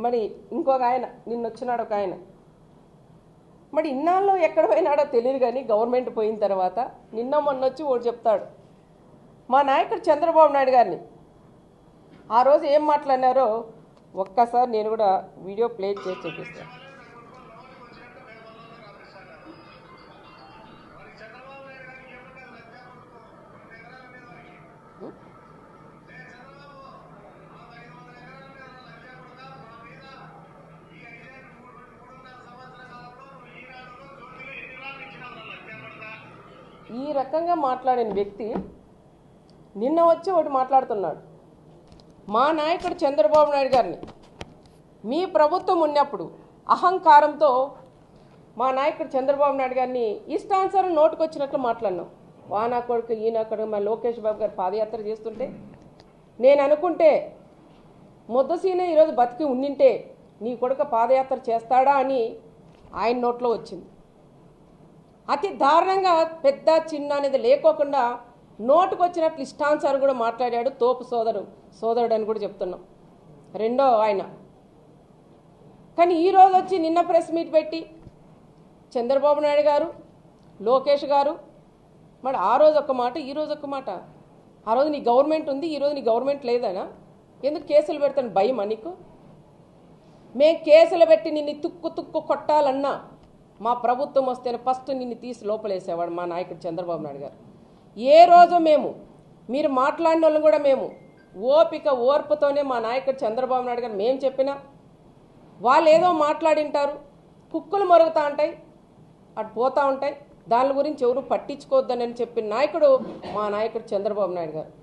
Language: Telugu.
మరి ఇంకొక ఆయన నిన్న వచ్చినాడు ఒక ఆయన, మరి ఇన్నాళ్ళు ఎక్కడ పోయినాడో తెలియదు కానీ గవర్నమెంట్ పోయిన తర్వాత నిన్న మొన్న వచ్చి ఓడి చెప్తాడు మా నాయకుడు చంద్రబాబు నాయుడు గారిని ఆ రోజు ఏం మాట్లాడినారో ఒక్కసారి నేను కూడా వీడియో ప్లే చేసి చూపిస్తాను. ఈ రకంగా మాట్లాడిన వ్యక్తి నిన్న వచ్చి ఒకటి మాట్లాడుతున్నాడు. మా నాయకుడు చంద్రబాబు నాయుడు గారిని మీ ప్రభుత్వం ఉన్నప్పుడు అహంకారంతో మా నాయకుడు చంద్రబాబు నాయుడు గారిని ఇష్టానుసారం నోటుకొచ్చినట్లు మాట్లాడినాం. వానా కొడుకు ఈయన కొడుకు మా లోకేష్ బాబు గారు పాదయాత్ర చేస్తుంటే నేను అనుకుంటే ముద్దసీనే ఈరోజు బతికి ఉండింటే నీ కొడుకు పాదయాత్ర చేస్తాడా అని ఆయన నోట్లో వచ్చింది. అతి దారుణంగా పెద్ద చిన్న అనేది లేకోకుండా నోటుకొచ్చినట్లు ఇష్టానుసారం కూడా మాట్లాడాడు. తోపు సోదరుడు అని కూడా చెప్తున్నాం. రెండో ఆయన కానీ ఈరోజు వచ్చి నిన్న ప్రెస్ మీట్ పెట్టి చంద్రబాబు నాయుడు గారు లోకేష్ గారు మరి ఆ రోజు ఒక మాట ఈ రోజు ఒక మాట. ఆ రోజు నీ గవర్నమెంట్ ఉంది, ఈరోజు నీ గవర్నమెంట్ లేదనా? ఎందుకు కేసులు పెడతాను భయమా నీకు? మేము కేసులు పెట్టి నిన్ను తుక్కు కొట్టాలన్నా మా ప్రభుత్వం వస్తేనే ఫస్ట్ నిన్ను తీసి లోపలేసేవాడు మా నాయకుడు చంద్రబాబు నాయుడు గారు. ఏ రోజు మీరు మాట్లాడిన వాళ్ళు కూడా మేము ఓర్పుతోనే మా నాయకుడు చంద్రబాబు నాయుడు గారు మేము చెప్పినా వాళ్ళు ఏదో మాట్లాడింటారు, కుక్కలు మొరుగుతూ ఉంటాయి, అటు పోతూ ఉంటాయి, దాని గురించి ఎవరు పట్టించుకోవద్దని చెప్పిన నాయకుడు మా నాయకుడు చంద్రబాబు నాయుడు గారు.